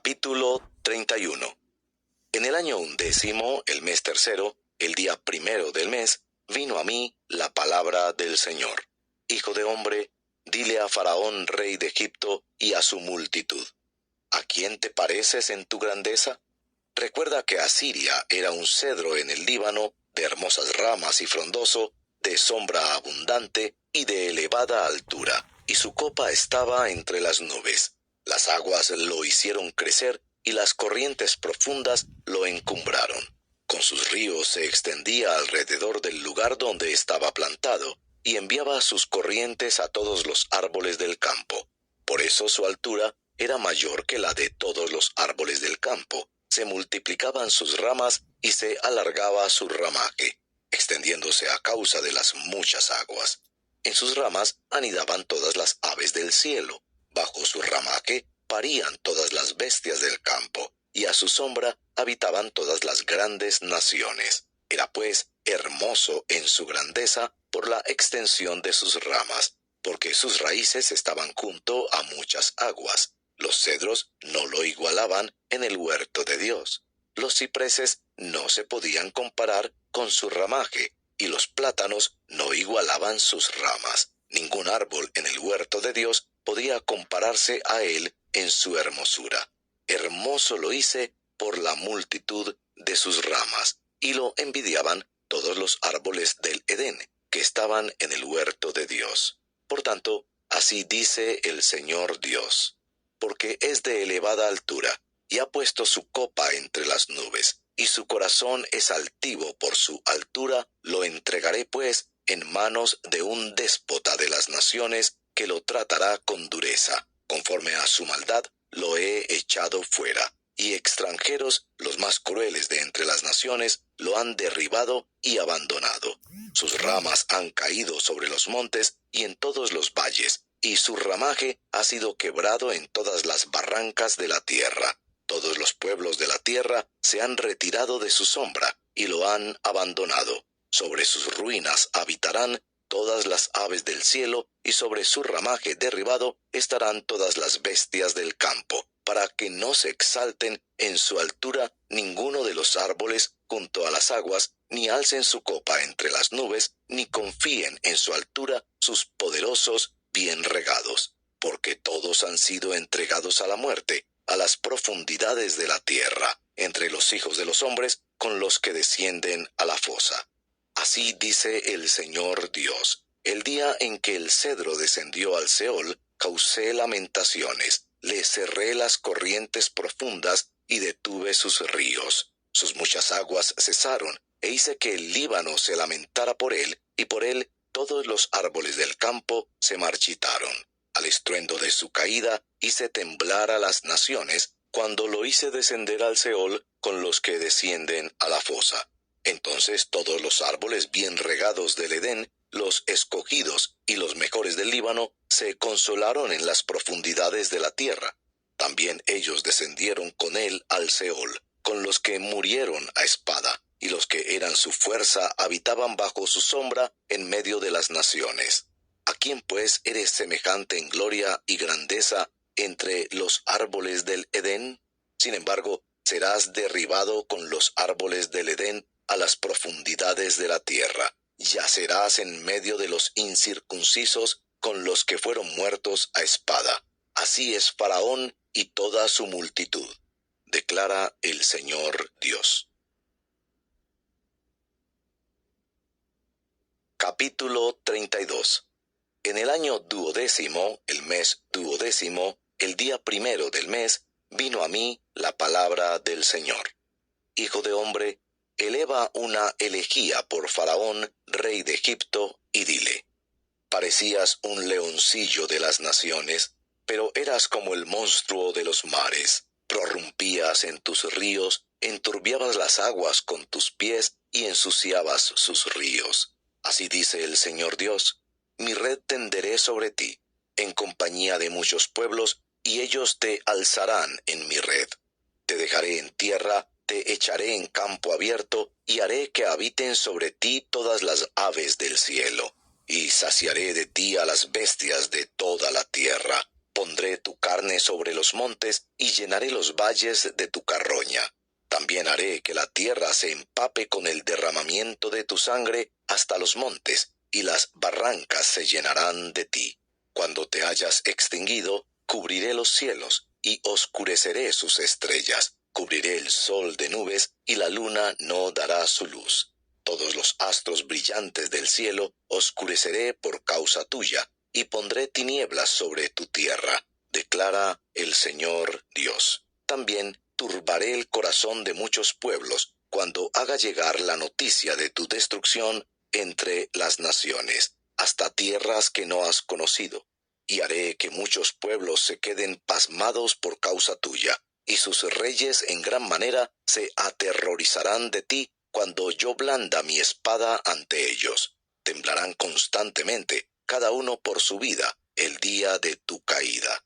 Capítulo 31. En el año 11, el mes tercero, el día primero del mes, vino a mí la palabra del Señor. Hijo de hombre, dile a Faraón, rey de Egipto, y a su multitud: ¿a quién te pareces en tu grandeza? Recuerda que Asiria era un cedro en el Líbano, de hermosas ramas y frondoso, de sombra abundante y de elevada altura, y su copa estaba entre las nubes. Las aguas lo hicieron crecer, y las corrientes profundas lo encumbraron. Con sus ríos se extendía alrededor del lugar donde estaba plantado, y enviaba sus corrientes a todos los árboles del campo. Por eso su altura era mayor que la de todos los árboles del campo. Se multiplicaban sus ramas y se alargaba su ramaje, extendiéndose a causa de las muchas aguas. En sus ramas anidaban todas las aves del cielo. Bajo su ramaje parían todas las bestias del campo, y a su sombra habitaban todas las grandes naciones. Era pues hermoso en su grandeza por la extensión de sus ramas, porque sus raíces estaban junto a muchas aguas. Los cedros no lo igualaban en el huerto de Dios. Los cipreses no se podían comparar con su ramaje, y los plátanos no igualaban sus ramas. Ningún árbol en el huerto de Dios podía compararse a él en su hermosura. Hermoso lo hice por la multitud de sus ramas, y lo envidiaban todos los árboles del Edén, que estaban en el huerto de Dios. Por tanto, así dice el Señor Dios: porque es de elevada altura, y ha puesto su copa entre las nubes, y su corazón es altivo por su altura, lo entregaré pues en manos de un déspota de las naciones, que lo tratará con dureza. Conforme a su maldad lo he echado fuera, y extranjeros, los más crueles de entre las naciones, lo han derribado y abandonado. Sus ramas han caído sobre los montes y en todos los valles, y su ramaje ha sido quebrado en todas las barrancas de la tierra. Todos los pueblos de la tierra se han retirado de su sombra y lo han abandonado. Sobre sus ruinas habitarán todas las aves del cielo, y sobre su ramaje derribado estarán todas las bestias del campo, para que no se exalten en su altura ninguno de los árboles junto a las aguas, ni alcen su copa entre las nubes, ni confíen en su altura sus poderosos bien regados, porque todos han sido entregados a la muerte, a las profundidades de la tierra, entre los hijos de los hombres, con los que descienden a la fosa. Así dice el Señor Dios: el día en que el cedro descendió al Seol, causé lamentaciones, le cerré las corrientes profundas y detuve sus ríos. Sus muchas aguas cesaron, e hice que el Líbano se lamentara por él, y por él todos los árboles del campo se marchitaron. Al estruendo de su caída hice temblar a las naciones, cuando lo hice descender al Seol con los que descienden a la fosa. Entonces todos los árboles bien regados del Edén, los escogidos y los mejores del Líbano, se consolaron en las profundidades de la tierra. También ellos descendieron con él al Seol, con los que murieron a espada, y los que eran su fuerza habitaban bajo su sombra en medio de las naciones. ¿A quién pues eres semejante en gloria y grandeza entre los árboles del Edén? Sin embargo, serás derribado con los árboles del Edén a las profundidades de la tierra. Yacerás en medio de los incircuncisos con los que fueron muertos a espada. Así es Faraón y toda su multitud, declara el Señor Dios. Capítulo 32. En el año 12, el mes 12, el día primero del mes, vino a mí la palabra del Señor. Hijo de hombre, eleva una elegía por Faraón, rey de Egipto, y dile: parecías un leoncillo de las naciones, pero eras como el monstruo de los mares. Prorrumpías en tus ríos, enturbiabas las aguas con tus pies y ensuciabas sus ríos. Así dice el Señor Dios: mi red tenderé sobre ti, en compañía de muchos pueblos, y ellos te alzarán en mi red. Te dejaré en tierra, te echaré en campo abierto, y haré que habiten sobre ti todas las aves del cielo, y saciaré de ti a las bestias de toda la tierra. Pondré tu carne sobre los montes y llenaré los valles de tu carroña. También haré que la tierra se empape con el derramamiento de tu sangre hasta los montes, y las barrancas se llenarán de ti. Cuando te hayas extinguido, cubriré los cielos, y oscureceré sus estrellas. Cubriré el sol de nubes, y la luna no dará su luz. Todos los astros brillantes del cielo oscureceré por causa tuya, y pondré tinieblas sobre tu tierra, declara el Señor Dios. También turbaré el corazón de muchos pueblos, cuando haga llegar la noticia de tu destrucción entre las naciones, hasta tierras que no has conocido. Y haré que muchos pueblos se queden pasmados por causa tuya, y sus reyes en gran manera se aterrorizarán de ti cuando yo blanda mi espada ante ellos. Temblarán constantemente, cada uno por su vida, el día de tu caída.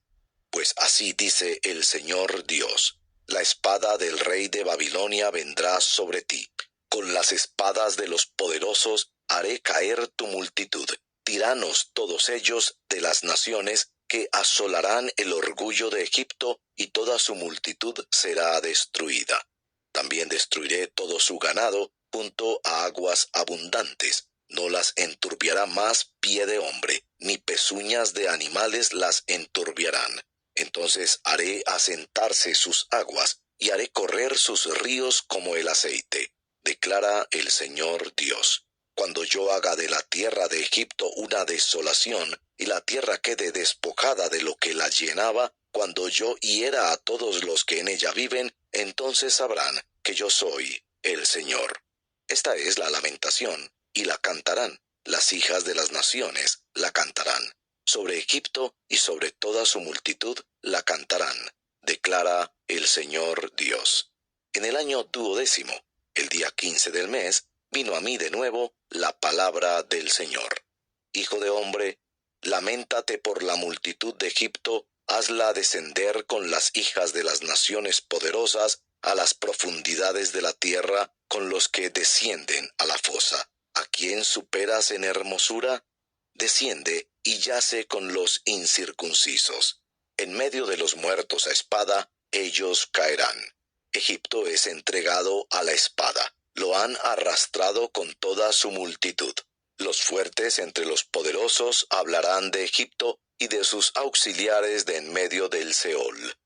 Pues así dice el Señor Dios: la espada del rey de Babilonia vendrá sobre ti. Con las espadas de los poderosos haré caer tu multitud, tiranos todos ellos de las naciones, que asolarán el orgullo de Egipto, y toda su multitud será destruida. También destruiré todo su ganado junto a aguas abundantes. No las enturbiará más pie de hombre, ni pezuñas de animales las enturbiarán. Entonces haré asentarse sus aguas, y haré correr sus ríos como el aceite, declara el Señor Dios. Cuando yo haga de la tierra de Egipto una desolación, y la tierra quede despojada de lo que la llenaba, cuando yo hiera a todos los que en ella viven, entonces sabrán que yo soy el Señor. Esta es la lamentación, y la cantarán. Las hijas de las naciones la cantarán. Sobre Egipto y sobre toda su multitud la cantarán, declara el Señor Dios. En el año 12º, el día 15 del mes, vino a mí de nuevo la palabra del Señor. Hijo de hombre, lamentate por la multitud de Egipto, hazla descender con las hijas de las naciones poderosas a las profundidades de la tierra, con los que descienden a la fosa. ¿A quién superas en hermosura? Desciende y yace con los incircuncisos. En medio de los muertos a espada, ellos caerán. Egipto es entregado a la espada. Lo han arrastrado con toda su multitud. Los fuertes entre los poderosos hablarán de Egipto y de sus auxiliares de en medio del Seol.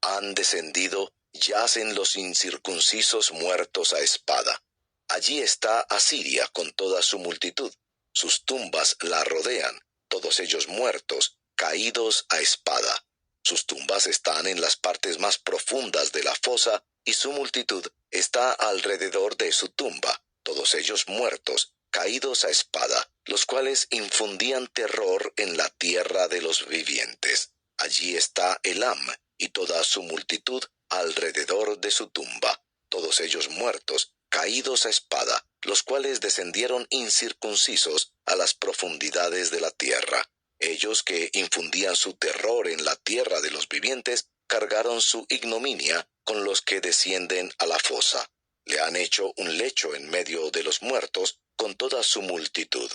Han descendido, yacen los incircuncisos muertos a espada. Allí está Asiria con toda su multitud. Sus tumbas la rodean, todos ellos muertos, caídos a espada. Sus tumbas están en las partes más profundas de la fosa, y su multitud está alrededor de su tumba, todos ellos muertos, caídos a espada, los cuales infundían terror en la tierra de los vivientes. Allí está Elam y toda su multitud alrededor de su tumba, todos ellos muertos, caídos a espada, los cuales descendieron incircuncisos a las profundidades de la tierra. Ellos que infundían su terror en la tierra de los vivientes, cargaron su ignominia con los que descienden a la fosa. Le han hecho un lecho en medio de los muertos con toda su multitud.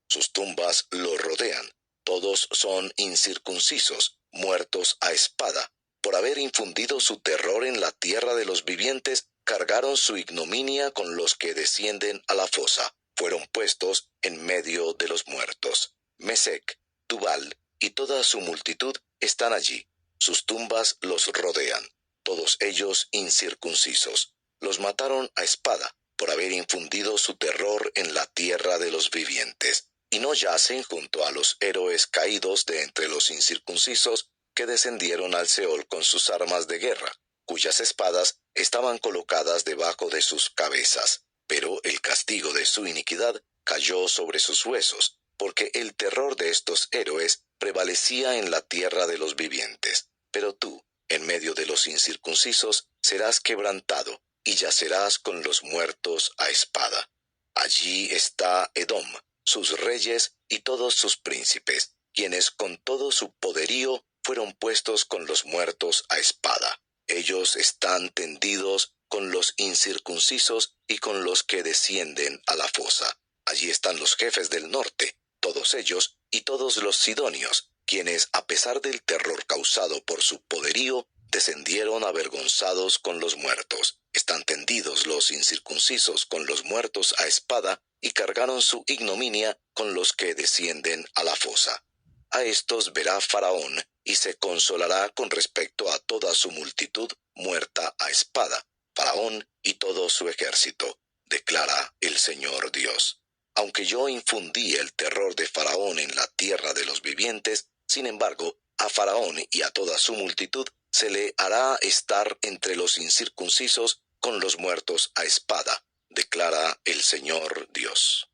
Sus tumbas lo rodean. Todos son incircuncisos, muertos a espada. Por haber infundido su terror en la tierra de los vivientes, cargaron su ignominia con los que descienden a la fosa. Fueron puestos en medio de los muertos. Mesec, Tubal y toda su multitud están allí. Sus tumbas los rodean, todos ellos incircuncisos. Los mataron a espada por haber infundido su terror en la tierra de los vivientes. Y no yacen junto a los héroes caídos de entre los incircuncisos que descendieron al Seol con sus armas de guerra, cuyas espadas estaban colocadas debajo de sus cabezas. Pero el castigo de su iniquidad cayó sobre sus huesos, porque el terror de estos héroes prevalecía en la tierra de los vivientes. Pero tú, en medio de los incircuncisos, serás quebrantado, y yacerás con los muertos a espada. Allí está Edom, sus reyes y todos sus príncipes, quienes con todo su poderío fueron puestos con los muertos a espada. Ellos están tendidos con los incircuncisos y con los que descienden a la fosa. Allí están los jefes del norte, todos ellos y todos los sidonios, quienes, a pesar del terror causado por su poderío, descendieron avergonzados con los muertos. Están tendidos los incircuncisos con los muertos a espada, y cargaron su ignominia con los que descienden a la fosa. A estos verá Faraón, y se consolará con respecto a toda su multitud muerta a espada, Faraón y todo su ejército, declara el Señor Dios. Aunque yo infundí el terror de Faraón en la tierra de los vivientes, sin embargo, a Faraón y a toda su multitud se le hará estar entre los incircuncisos con los muertos a espada, declara el Señor Dios.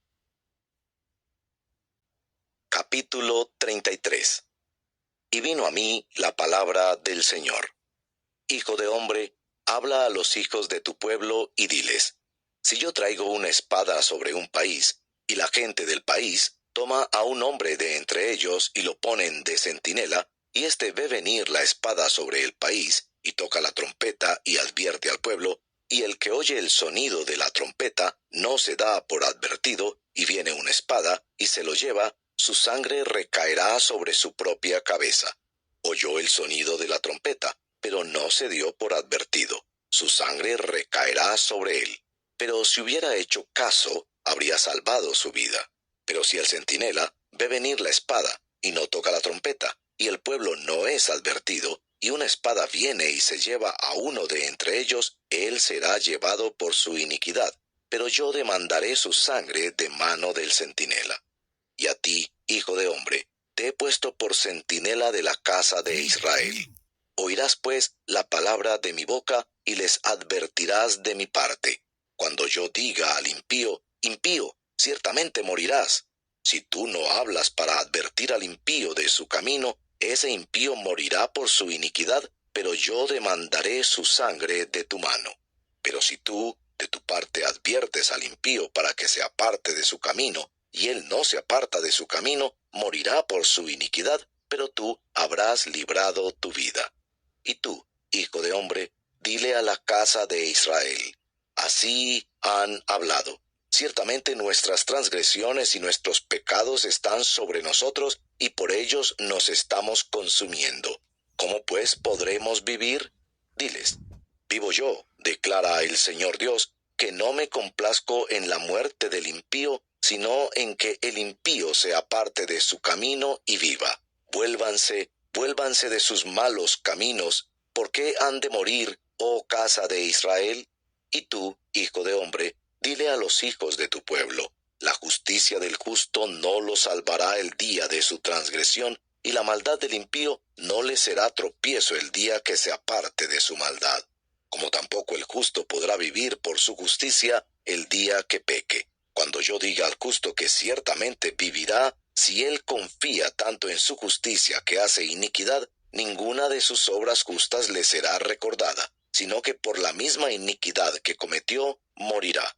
Capítulo 33. Y vino a mí la palabra del Señor. Hijo de hombre, habla a los hijos de tu pueblo y diles: si yo traigo una espada sobre un país, y la gente del país toma a un hombre de entre ellos y lo ponen de centinela, y éste ve venir la espada sobre el país, y toca la trompeta y advierte al pueblo, y el que oye el sonido de la trompeta no se da por advertido, y viene una espada y se lo lleva, su sangre recaerá sobre su propia cabeza. Oyó el sonido de la trompeta, pero no se dio por advertido, su sangre recaerá sobre él. Pero si hubiera hecho caso, habría salvado su vida. Pero si el centinela ve venir la espada y no toca la trompeta, y el pueblo no es advertido, y una espada viene y se lleva a uno de entre ellos, él será llevado por su iniquidad. Pero yo demandaré su sangre de mano del centinela. Y a ti, hijo de hombre, te he puesto por centinela de la casa de Israel. Oirás pues la palabra de mi boca, y les advertirás de mi parte. Cuando yo diga al impío: impío, ciertamente morirás. Si tú no hablas para advertir al impío de su camino, ese impío morirá por su iniquidad, pero yo demandaré su sangre de tu mano. Pero si tú, de tu parte, adviertes al impío para que se aparte de su camino, y él no se aparta de su camino, morirá por su iniquidad, pero tú habrás librado tu vida. Y tú, hijo de hombre, dile a la casa de Israel: así han hablado. Ciertamente nuestras transgresiones y nuestros pecados están sobre nosotros, y por ellos nos estamos consumiendo. ¿Cómo pues podremos vivir? Diles: vivo yo, declara el Señor Dios, que no me complazco en la muerte del impío, sino en que el impío se aparte de su camino y viva. Vuélvanse de sus malos caminos. ¿Por qué han de morir, oh casa de Israel? Y tú, hijo de hombre, dile a los hijos de tu pueblo: la justicia del justo no lo salvará el día de su transgresión, y la maldad del impío no le será tropiezo el día que se aparte de su maldad. Como tampoco el justo podrá vivir por su justicia el día que peque. Cuando yo diga al justo que ciertamente vivirá, si él confía tanto en su justicia que hace iniquidad, ninguna de sus obras justas le será recordada, sino que por la misma iniquidad que cometió, morirá.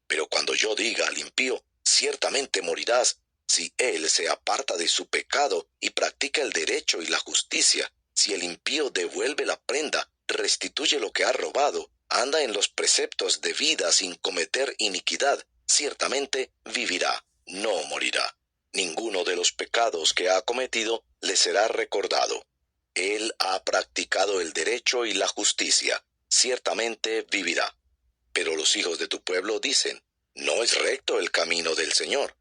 Pero cuando yo diga al impío: ciertamente morirás, si él se aparta de su pecado y practica el derecho y la justicia, si el impío devuelve la prenda, restituye lo que ha robado, anda en los preceptos de vida sin cometer iniquidad, ciertamente vivirá, no morirá. Ninguno de los pecados que ha cometido le será recordado. Él ha practicado el derecho y la justicia, ciertamente vivirá. Pero los hijos de tu pueblo dicen: no es recto el camino del Señor.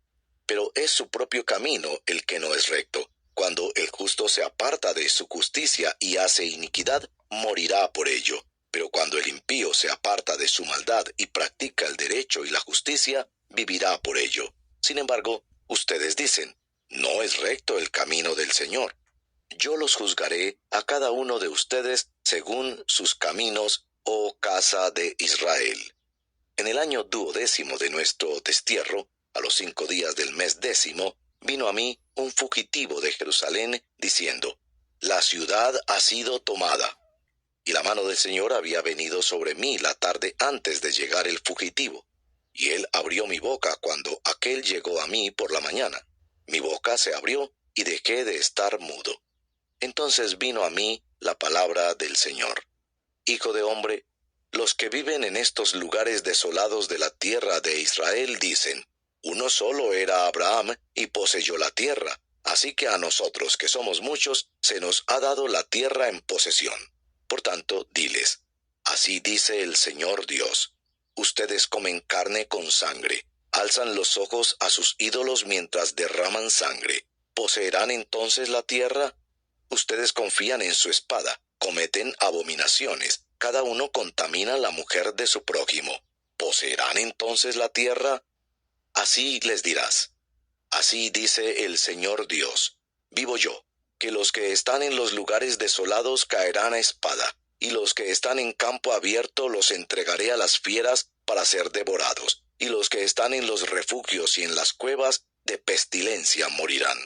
Pero es su propio camino el que no es recto. Cuando el justo se aparta de su justicia y hace iniquidad, morirá por ello. Pero cuando el impío se aparta de su maldad y practica el derecho y la justicia, vivirá por ello. Sin embargo, ustedes dicen: no es recto el camino del Señor. Yo los juzgaré a cada uno de ustedes según sus caminos, oh casa de Israel. En el año 12º de nuestro destierro, a los 5 días del mes 10º, vino a mí un fugitivo de Jerusalén, diciendo: la ciudad ha sido tomada. Y la mano del Señor había venido sobre mí la tarde antes de llegar el fugitivo. Y él abrió mi boca cuando aquél llegó a mí por la mañana. Mi boca se abrió y dejé de estar mudo. Entonces vino a mí la palabra del Señor: hijo de hombre, los que viven en estos lugares desolados de la tierra de Israel dicen: uno solo era Abraham y poseyó la tierra. Así que a nosotros, que somos muchos, se nos ha dado la tierra en posesión. Por tanto, diles, así dice el Señor Dios, ustedes comen carne con sangre, alzan los ojos a sus ídolos mientras derraman sangre. ¿Poseerán entonces la tierra? Ustedes confían en su espada, cometen abominaciones, cada uno contamina la mujer de su prójimo. ¿Poseerán entonces la tierra? Así les dirás. Así dice el Señor Dios, vivo yo, que los que están en los lugares desolados caerán a espada, y los que están en campo abierto los entregaré a las fieras para ser devorados, y los que están en los refugios y en las cuevas de pestilencia morirán.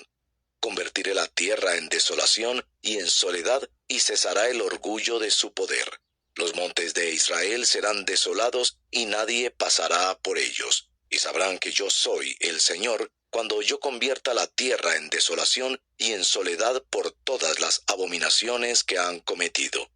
Convertiré la tierra en desolación y en soledad, y cesará el orgullo de su poder. Los montes de Israel serán desolados, y nadie pasará por ellos. Y sabrán que yo soy el Señor, cuando yo convierta la tierra en desolación y en soledad por todas las abominaciones que han cometido.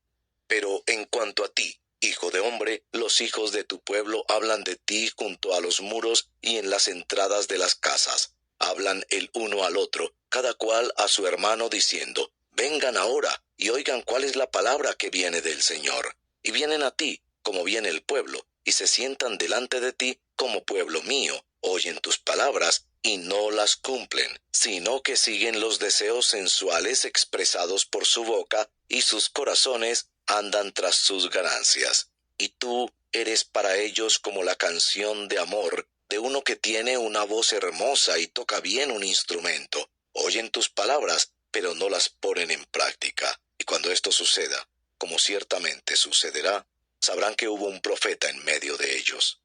Pero en cuanto a ti, hijo de hombre, los hijos de tu pueblo hablan de ti junto a los muros y en las entradas de las casas. Hablan el uno al otro, cada cual a su hermano, diciendo, vengan ahora y oigan cuál es la palabra que viene del Señor. Y vienen a ti, como viene el pueblo, y se sientan delante de ti como pueblo mío, oyen tus palabras, y no las cumplen, sino que siguen los deseos sensuales expresados por su boca, y sus corazones andan tras sus ganancias. Y tú eres para ellos como la canción de amor de uno que tiene una voz hermosa y toca bien un instrumento. Oyen tus palabras, pero no las ponen en práctica. Y cuando esto suceda, como ciertamente sucederá, sabrán que hubo un profeta en medio de ellos.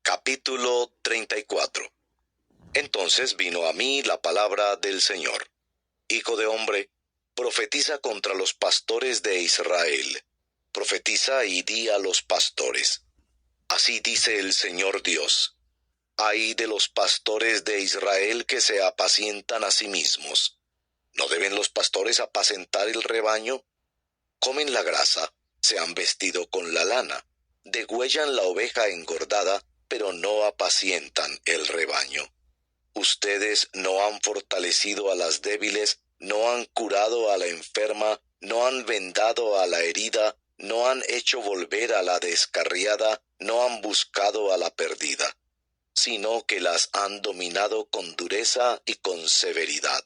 Capítulo 34. Entonces vino a mí la palabra del Señor. Hijo de hombre, profetiza contra los pastores de Israel. Profetiza y di a los pastores. Así dice el Señor Dios. Ay de los pastores de Israel que se apacientan a sí mismos. ¿No deben los pastores apacentar el rebaño? Comen la grasa, se han vestido con la lana, degüellan la oveja engordada, pero no apacientan el rebaño. Ustedes no han fortalecido a las débiles, no han curado a la enferma, no han vendado a la herida, no han hecho volver a la descarriada, no han buscado a la perdida, sino que las han dominado con dureza y con severidad.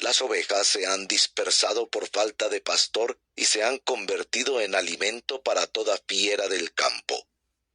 Las ovejas se han dispersado por falta de pastor y se han convertido en alimento para toda fiera del campo.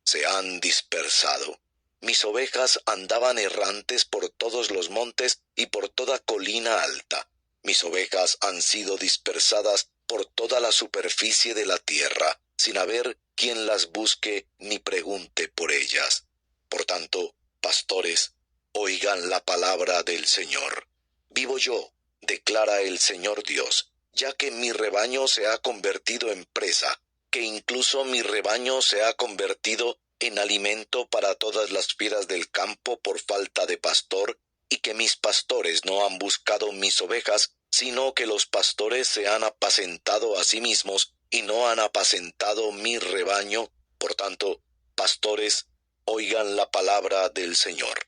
Se han dispersado. Mis ovejas andaban errantes por todos los montes y por toda colina alta. Mis ovejas han sido dispersadas por toda la superficie de la tierra, sin haber quien las busque ni pregunte por ellas. Por tanto, pastores, oigan la palabra del Señor. Vivo yo, declara el Señor Dios, ya que mi rebaño se ha convertido en presa, que incluso mi rebaño se ha convertido en alimento para todas las fieras del campo por falta de pastor, y que mis pastores no han buscado mis ovejas, sino que los pastores se han apacentado a sí mismos, y no han apacentado mi rebaño. Por tanto, pastores, oigan la palabra del Señor.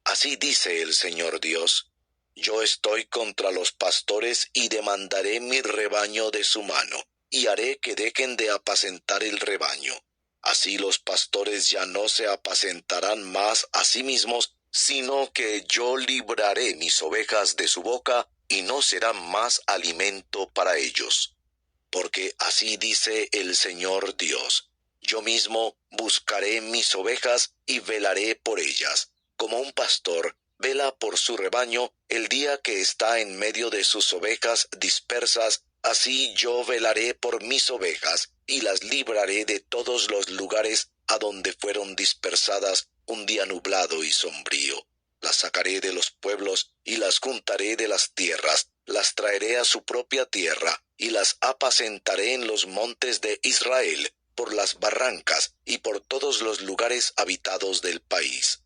Así dice el Señor Dios. Yo estoy contra los pastores y demandaré mi rebaño de su mano, y haré que dejen de apacentar el rebaño. Así los pastores ya no se apacentarán más a sí mismos, sino que yo libraré mis ovejas de su boca, y no serán más alimento para ellos. Porque así dice el Señor Dios, yo mismo buscaré mis ovejas y velaré por ellas, como un pastor vela por su rebaño el día que está en medio de sus ovejas dispersas, así yo velaré por mis ovejas y las libraré de todos los lugares a donde fueron dispersadas un día nublado y sombrío. Las sacaré de los pueblos y las juntaré de las tierras, las traeré a su propia tierra y las apacentaré en los montes de Israel, por las barrancas y por todos los lugares habitados del país.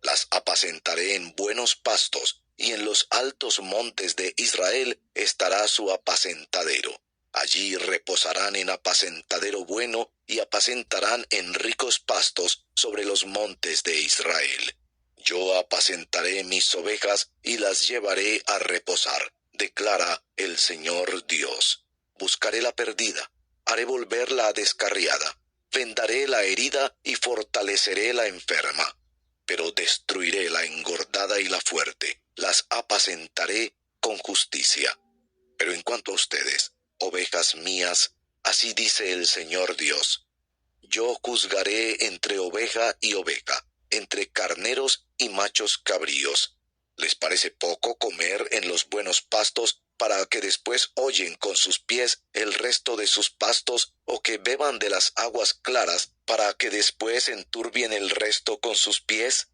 Las apacentaré en buenos pastos, y en los altos montes de Israel estará su apacentadero. Allí reposarán en apacentadero bueno, y apacentarán en ricos pastos sobre los montes de Israel. Yo apacentaré mis ovejas y las llevaré a reposar, declara el Señor Dios. Buscaré la perdida, haré volver la descarriada, vendaré la herida y fortaleceré la enferma. Pero destruiré la engordada y la fuerte, las apacentaré con justicia. Pero en cuanto a ustedes, ovejas mías, así dice el Señor Dios: yo juzgaré entre oveja y oveja, entre carneros y machos cabríos. ¿Les parece poco comer en los buenos pastos para que después hollen con sus pies el resto de sus pastos, o que beban de las aguas claras para que después enturbien el resto con sus pies?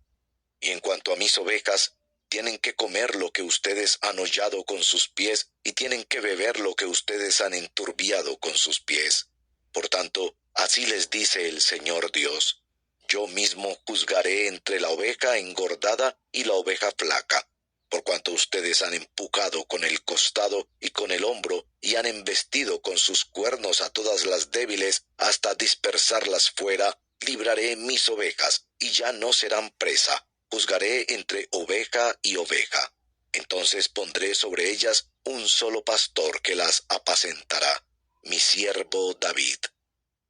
Y en cuanto a mis ovejas, tienen que comer lo que ustedes han hollado con sus pies, y tienen que beber lo que ustedes han enturbiado con sus pies. Por tanto, así les dice el Señor Dios: yo mismo juzgaré entre la oveja engordada y la oveja flaca, por cuanto ustedes han empujado con el costado y con el hombro, y han embestido con sus cuernos a todas las débiles, hasta dispersarlas fuera. Libraré mis ovejas, y ya no serán presa. Juzgaré entre oveja y oveja. Entonces pondré sobre ellas un solo pastor que las apacentará, mi siervo David.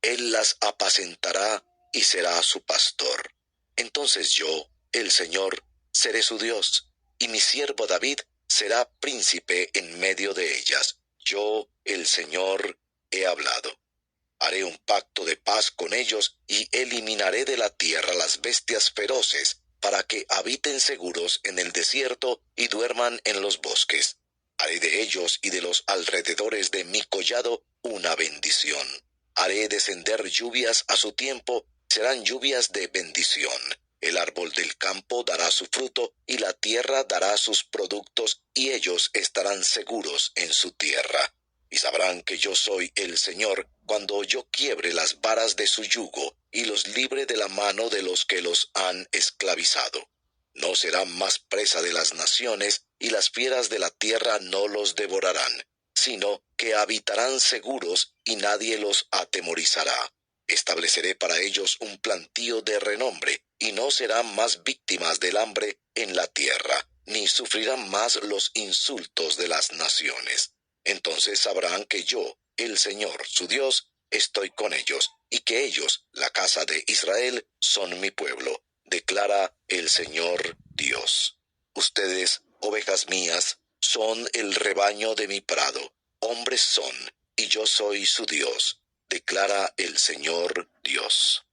Él las apacentará y será su pastor. Entonces yo, el Señor, seré su Dios, y mi siervo David será príncipe en medio de ellas. Yo, el Señor, he hablado. Haré un pacto de paz con ellos y eliminaré de la tierra las bestias feroces, para que habiten seguros en el desierto y duerman en los bosques. Haré de ellos y de los alrededores de mi collado una bendición. Haré descender lluvias a su tiempo, serán lluvias de bendición. El árbol del campo dará su fruto, y la tierra dará sus productos, y ellos estarán seguros en su tierra. Y sabrán que yo soy el Señor, cuando yo quiebre las varas de su yugo, y los libre de la mano de los que los han esclavizado. No serán más presa de las naciones, y las fieras de la tierra no los devorarán, sino que habitarán seguros, y nadie los atemorizará. Estableceré para ellos un plantío de renombre, y no serán más víctimas del hambre en la tierra, ni sufrirán más los insultos de las naciones. Entonces sabrán que yo, el Señor, su Dios, estoy con ellos, y que ellos, la casa de Israel, son mi pueblo, declara el Señor Dios. Ustedes, ovejas mías, son el rebaño de mi prado, hombres son, y yo soy su Dios, declara el Señor Dios.